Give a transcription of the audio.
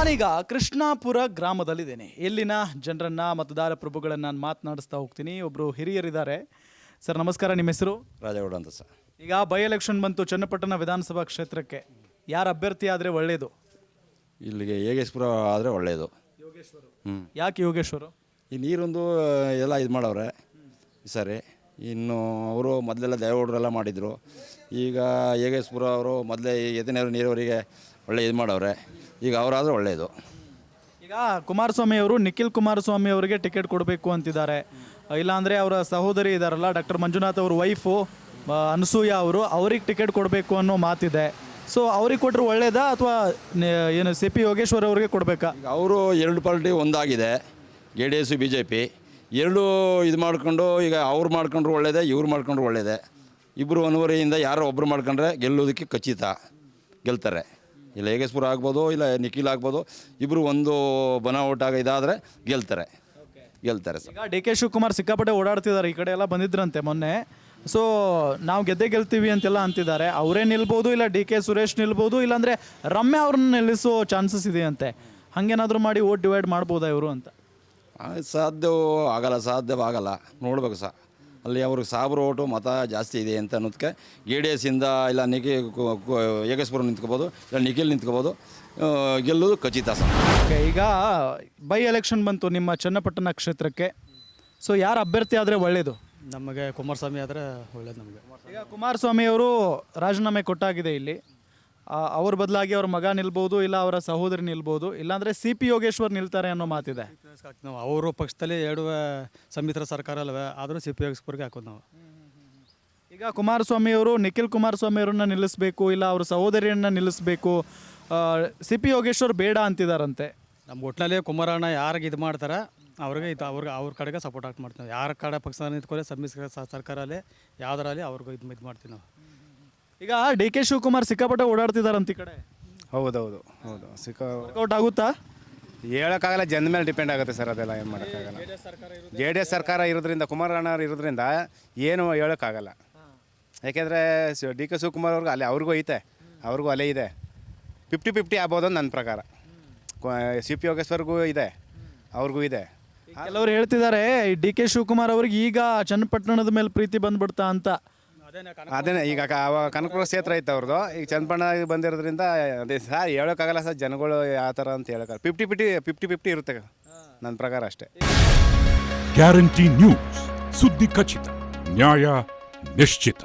ನಾನೀಗ ಕೃಷ್ಣಾಪುರ ಗ್ರಾಮದಲ್ಲಿದ್ದೇನೆ. ಇಲ್ಲಿನ ಜನರನ್ನ ಮತದಾರ ಪ್ರಭುಗಳನ್ನು ನಾನು ಮಾತನಾಡಿಸ್ತಾ ಹೋಗ್ತೀನಿ. ಒಬ್ಬರು ಹಿರಿಯರಿದ್ದಾರೆ. ಸರ್ ನಮಸ್ಕಾರ, ನಿಮ್ಮ ಹೆಸರು? ರಾಜಗೌಡ ಅಂತ ಸರ್. ಈಗ ಬೈ ಎಲೆಕ್ಷನ್ ಬಂತು ಚನ್ನಪಟ್ಟಣ ವಿಧಾನಸಭಾ ಕ್ಷೇತ್ರಕ್ಕೆ. ಯಾರು ಅಭ್ಯರ್ಥಿ ಆದರೆ ಒಳ್ಳೆಯದು? ಇಲ್ಲಿಗೆ ಯೋಗೇಶ್ಪುರ ಆದರೆ ಒಳ್ಳೆಯದು. ಯೋಗೇಶ್ವರು. ಯಾಕೆ ಯೋಗೇಶ್ವರು? ಈ ನೀರೊಂದು ಎಲ್ಲ ಇದು ಮಾಡವ್ರೆ ಸರಿ. ಇನ್ನು ಅವರು ಮೊದಲೆಲ್ಲ ದೇವೇಗೌಡರೆಲ್ಲ ಮಾಡಿದರು. ಈಗ ಯೋಗೇಶ್ಪುರ ಅವರು ಮೊದಲೇ ಎತ್ತಿನೇರು ನೀರವರಿಗೆ ಒಳ್ಳೆ ಇದು ಮಾಡವ್ರೆ. ಈಗ ಅವರಾದರೆ ಒಳ್ಳೆಯದು. ಈಗ ಕುಮಾರಸ್ವಾಮಿ ಅವರು ನಿಖಿಲ್ ಕುಮಾರಸ್ವಾಮಿ ಅವರಿಗೆ ಟಿಕೆಟ್ ಕೊಡಬೇಕು ಅಂತಿದ್ದಾರೆ. ಇಲ್ಲಾಂದರೆ ಅವರ ಸಹೋದರಿ ಇದ್ದಾರಲ್ಲ ಡಾಕ್ಟರ್ ಮಂಜುನಾಥ್ ಅವ್ರ ವೈಫು ಅನಸೂಯ ಅವರು, ಅವ್ರಿಗೆ ಟಿಕೆಟ್ ಕೊಡಬೇಕು ಅನ್ನೋ ಮಾತಿದೆ. ಸೊ ಅವ್ರಿಗೆ ಕೊಟ್ಟರು ಒಳ್ಳೇದಾ ಅಥವಾ ಏನು ಸಿ ಪಿ ಯೋಗೇಶ್ವರ್ ಅವ್ರಿಗೆ ಕೊಡಬೇಕಾ? ಈಗ ಅವರು ಎರಡು ಪಾರ್ಟಿ ಒಂದಾಗಿದೆ, JDS BJP ಎರಡೂ ಇದು ಮಾಡ್ಕೊಂಡು ಈಗ ಅವ್ರು ಮಾಡ್ಕೊಂಡ್ರು ಒಳ್ಳೆಯದೇ, ಇವ್ರು ಮಾಡ್ಕೊಂಡ್ರು ಒಳ್ಳೆಯದೇ. ಇಬ್ಬರು ಅನುವರಿಯಿಂದ ಯಾರೋ ಒಬ್ಬರು ಮಾಡ್ಕೊಂಡ್ರೆ ಗೆಲ್ಲೋದಕ್ಕೆ ಖಚಿತ ಗೆಲ್ತಾರೆ. ಇಲ್ಲ ಯೋಗೇಶ್ಪುರ ಆಗ್ಬೋದು, ಇಲ್ಲ ನಿಖಿಲ್ ಆಗ್ಬೋದು. ಇಬ್ಬರು ಒಂದು ಬನಾವಟಾಗ ಇದಾದರೆ ಗೆಲ್ತಾರೆ ಸರ್. ಈಗ ಡಿ ಕೆ ಶಿವಕುಮಾರ್ ಸಿಕ್ಕಾಪಟ್ಟೆ ಓಡಾಡ್ತಿದ್ದಾರೆ. ಈ ಕಡೆ ಎಲ್ಲ ಬಂದಿದ್ರಂತೆ ಮೊನ್ನೆ. ಸೊ ನಾವು ಗೆಲ್ತೀವಿ ಅಂತೆಲ್ಲ ಅಂತಿದ್ದಾರೆ. ಅವರೇ ನಿಲ್ಬೋದು, ಇಲ್ಲ DK ಸುರೇಶ್ ನಿಲ್ಬೋದು, ಇಲ್ಲಾಂದರೆ ರಮ್ಯಾ ಅವ್ರನ್ನ ನಿಲ್ಲಿಸೋ ಚಾನ್ಸಸ್ ಇದೆಯಂತೆ. ಹಾಗೇನಾದರೂ ಮಾಡಿ ವೋಟ್ ಡಿವೈಡ್ ಮಾಡ್ಬೋದಾ ಇವರು ಅಂತ? ಸಾಧ್ಯವಾಗಲ್ಲ. ನೋಡ್ಬೇಕು ಸರ್, ಅಲ್ಲಿ ಅವ್ರಿಗೆ ಸಾವಿರ ಓಟು ಮತ ಜಾಸ್ತಿ ಇದೆ ಅಂತ ಅನ್ನೋದಕ್ಕೆ JDS ಇಂದ ಇಲ್ಲ ಯೋಗೇಶ್ವರ ನಿಂತ್ಕೋಬೋದು, ಇಲ್ಲ ನಿಖಿಲ್ ನಿಂತ್ಕೋಬೋದು, ಗೆಲ್ಲೋದು ಖಚಿತ ಸರ್. ಓಕೆ, ಈಗ ಬೈ ಎಲೆಕ್ಷನ್ ಬಂತು ನಿಮ್ಮ ಚನ್ನಪಟ್ಟಣ ಕ್ಷೇತ್ರಕ್ಕೆ. ಸೊ ಯಾರು ಅಭ್ಯರ್ಥಿ ಆದರೆ ಒಳ್ಳೆಯದು? ನಮಗೆ ಕುಮಾರಸ್ವಾಮಿ ಆದರೆ ಒಳ್ಳೇದು. ನಮಗೆ ಈಗ ಕುಮಾರಸ್ವಾಮಿ ಅವರು ರಾಜೀನಾಮೆ ಕೊಟ್ಟಾಗಿದೆ. ಇಲ್ಲಿ ಅವ್ರ ಬದಲಾಗಿ ಅವ್ರ ಮಗ ನಿಲ್ಬೋದು, ಇಲ್ಲ ಅವರ ಸಹೋದರಿ ನಿಲ್ಬೋದು, ಇಲ್ಲಾಂದರೆ CP ಯೋಗೇಶ್ವರ್ ನಿಲ್ತಾರೆ ಅನ್ನೋ ಮಾತಿದೆ. ನಾವು ಅವರು ಪಕ್ಷದಲ್ಲಿ ಎರಡು ಸಮ್ಮಿಶ್ರ ಸರ್ಕಾರ ಅಲ್ವೇ, ಆದರೂ CP ಯೋಗೇಶ್ವರ್ಗೆ ಹಾಕೋದು ನಾವು. ಈಗ ಕುಮಾರಸ್ವಾಮಿ ಅವರು ನಿಖಿಲ್ ಕುಮಾರಸ್ವಾಮಿ ಅವ್ರನ್ನ ನಿಲ್ಲಿಸಬೇಕು, ಇಲ್ಲ ಅವ್ರ ಸಹೋದರಿಯನ್ನು ನಿಲ್ಲಿಸಬೇಕು, CP ಯೋಗೇಶ್ವರ್ ಬೇಡ ಅಂತಿದಾರಂತೆ. ನಮ್ಮ ಒಟ್ಟಿನಲ್ಲಿ ಕುಮಾರಣ್ಣ ಯಾರಿಗೆ ಇದು ಮಾಡ್ತಾರೆ ಅವ್ರಿಗೆ ಅವ್ರ ಕಡೆಗೆ ಸಪೋರ್ಟ್ ಆಗಿ ಮಾಡ್ತೀವಿ. ಯಾರ ಕಡೆ ಪಕ್ಷ ನಿಂತ್ಕೊಳ್ಳಿ ಸಮ್ಮಿಶ್ರ ಸರ್ಕಾರಲ್ಲಿ ಯಾವ್ದರಲ್ಲಿ ಅವ್ರಿಗೂ ಇದು ಮಾಡ್ತೀವಿ ನಾವು. ಈಗ DK ಶಿವಕುಮಾರ್ ಸಿಕ್ಕಾಪಟ್ಟೆ ಓಡಾಡ್ತಿದಾರಂತ ಈ ಕಡೆ. ಹೌದು ಔಟ್ ಆಗುತ್ತಾ? ಹೇಳೋಕ್ಕಾಗಲ್ಲ, ಜನ ಮೇಲೆ ಡಿಪೆಂಡ್ ಆಗುತ್ತೆ ಸರ್. ಅದೆಲ್ಲ ಏನು ಮಾಡೋಕ್ಕಾಗಲ್ಲ. JDS ಸರ್ಕಾರ ಇರೋದ್ರಿಂದ, ಕುಮಾರಣ್ಣ ಇರೋದ್ರಿಂದ ಏನು ಹೇಳೋಕ್ಕಾಗಲ್ಲ. ಯಾಕೆಂದರೆ DK ಶಿವಕುಮಾರ್ ಅವ್ರಿಗೆ ಅವ್ರಿಗೂ ಐತೆ, ಅವ್ರಿಗೂ ಅಲೆ ಇದೆ. 50-50 ಆಗ್ಬೋದು ನನ್ನ ಪ್ರಕಾರ. CP ಯೋಗೇಶ್ವರ್ಗೂ ಇದೆ, ಅವ್ರಿಗೂ ಇದೆ. ಕೆಲವರು ಹೇಳ್ತಿದ್ದಾರೆ DK ಶಿವಕುಮಾರ್ ಅವ್ರಿಗೆ ಈಗ ಚನ್ನಪಟ್ಟಣದ ಮೇಲೆ ಪ್ರೀತಿ ಬಂದ್ಬಿಡ್ತಾ ಅಂತ. ಅದೇನೇ ಈಗ ಕನಕಪುರ ಕ್ಷೇತ್ರ ಐತೆ ಅವ್ರದ್ದು. ಈಗ ಚನ್ನಪಟ್ಟಣ ಬಂದಿರೋದ್ರಿಂದ ಅದೇ ಸರ್ ಹೇಳೋಕ್ಕಾಗಲ್ಲ ಸರ್. ಜನಗಳು ಯಾವ ಥರ ಅಂತ ಹೇಳೋಕ್ಕಾಗಲ್ಲ. 50-50 ಇರುತ್ತೆ ನನ್ನ ಪ್ರಕಾರ ಅಷ್ಟೇ. ಗ್ಯಾರಂಟಿ ನ್ಯೂಸ್, ಸುದ್ದಿ ಖಚಿತ, ನ್ಯಾಯ ನಿಶ್ಚಿತ.